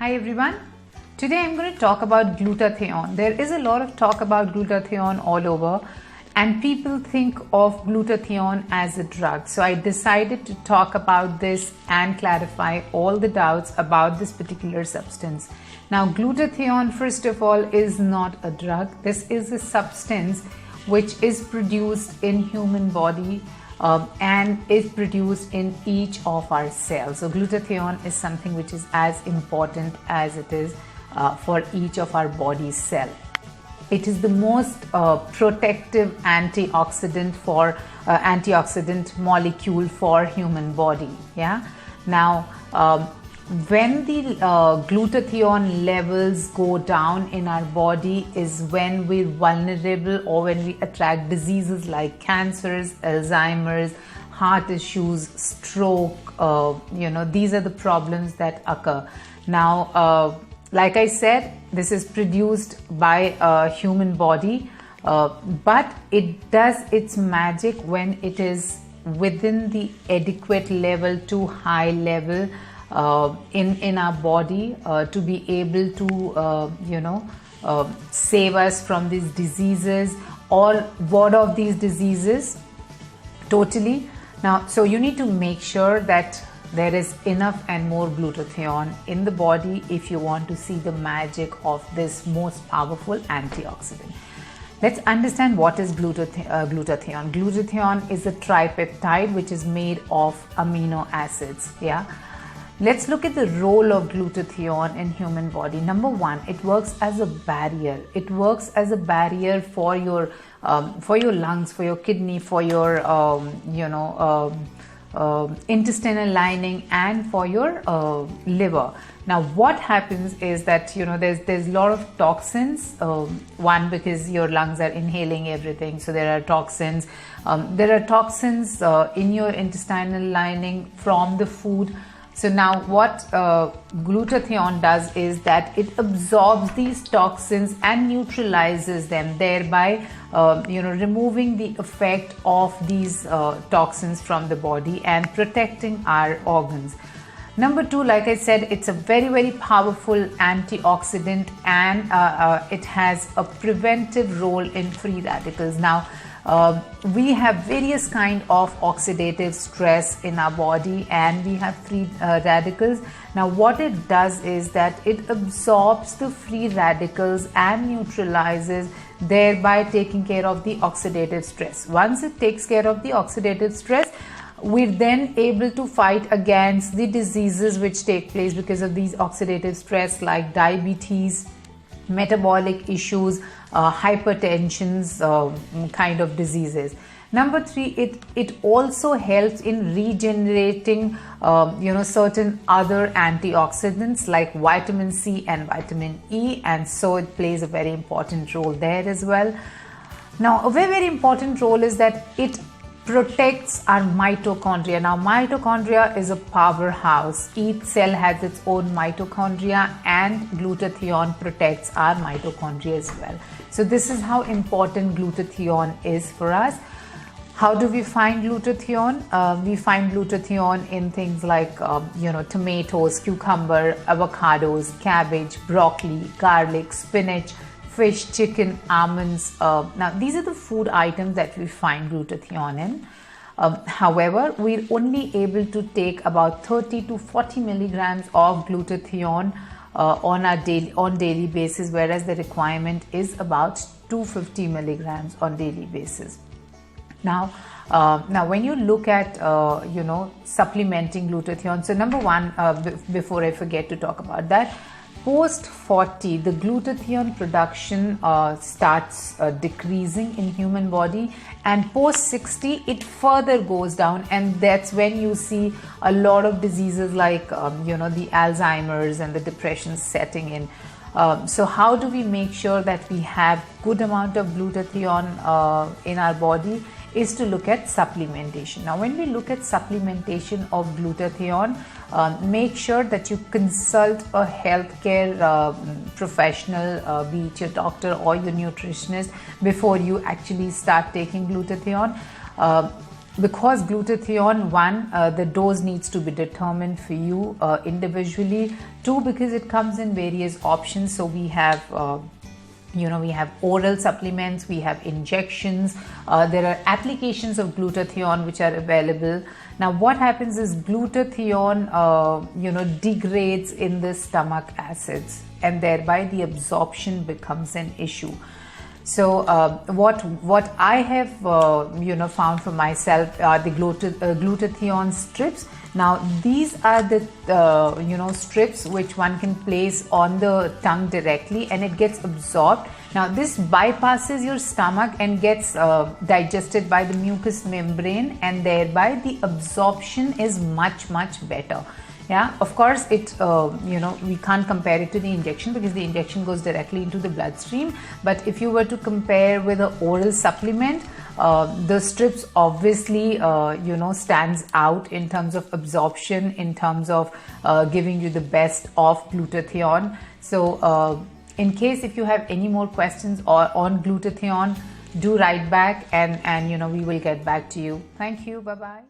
Hi everyone. Today I'm going to talk about glutathione. There is a lot of talk about glutathione all over and people think of glutathione as a drug. So I decided to talk about this and clarify all the doubts about this particular substance. Now glutathione, first of all, is not a drug. This is a substance which is produced in human body and is produced in each of our cells. So glutathione is something which is as important as it is for each of our body's cell. It is the most protective antioxidant molecule for human body. Yeah. Now, when the glutathione levels go down in our body is when we're vulnerable or when we attract diseases like cancers, Alzheimer's, heart issues, stroke. These are the problems that occur. Now, like I said, this is produced by a human body, but it does its magic when it is within the adequate level to high level in our body to be able to save us from these diseases or ward off these diseases totally. Now, so you need to make sure that there is enough and more glutathione in the body if you want to see the magic of this most powerful antioxidant. Let's understand what is glutathione. Glutathione is a tripeptide which is made of amino acids. Yeah. Let's look at the role of glutathione in human body. Number one, it works as a barrier. It works as a barrier for your lungs, for your kidney, for your intestinal lining, and for your liver. Now, what happens is that there's a lot of toxins. One, because your lungs are inhaling everything, so there are toxins. There are toxins in your intestinal lining from the food. So now what glutathione does is that it absorbs these toxins and neutralizes them, thereby removing the effect of these toxins from the body and protecting our organs. Number two, like I said, it's a very, very powerful antioxidant and it has a preventive role in free radicals. Now, we have various kind of oxidative stress in our body and we have free radicals. Now what it does is that it absorbs the free radicals and neutralizes, thereby taking care of the oxidative stress. Once it takes care of the oxidative stress, we're then able to fight against the diseases which take place because of these oxidative stress, like diabetes, metabolic issues, hypertensions, kind of diseases. Number three, it also helps in regenerating certain other antioxidants like vitamin C and vitamin E, and so it plays a very important role there as well. Now, a very, very important role is that it protects our mitochondria. Now, mitochondria is a powerhouse. Each cell has its own mitochondria and glutathione protects our mitochondria as well. So this is how important glutathione is for us. How do we find glutathione? We find glutathione in things like tomatoes, cucumber, avocados, cabbage, broccoli, garlic, spinach, fish, chicken, almonds. Now, these are the food items that we find glutathione in. However, we're only able to take about 30 to 40 milligrams of glutathione on daily basis, whereas the requirement is about 250 milligrams on daily basis. Now, when you look at supplementing glutathione, so number one, before I forget to talk about that, post 40, the glutathione production starts decreasing in human body, and post 60, it further goes down, and that's when you see a lot of diseases like the Alzheimer's and the depression setting in. So how do we make sure that we have good amount of glutathione in our body? Is to look at supplementation. Now, when we look at supplementation of glutathione, make sure that you consult a healthcare professional, be it your doctor or your nutritionist, before you actually start taking glutathione. because glutathione, one, the dose needs to be determined for you individually. Two, because it comes in various options. So we have we have oral supplements, we have injections, there are applications of glutathione which are available. Now what happens is glutathione degrades in the stomach acids, and thereby the absorption becomes an issue. So what I have found for myself are the glutathione strips. Now these are the strips which one can place on the tongue directly, and it gets absorbed. Now this bypasses your stomach and gets digested by the mucous membrane, and thereby the absorption is much better. Yeah, of course it we can't compare it to the injection because the injection goes directly into the bloodstream. But if you were to compare with an oral supplement, the strips obviously stands out in terms of absorption, in terms of giving you the best of glutathione. So in case if you have any more questions on glutathione, do write back, and we will get back to you. Thank you. Bye bye.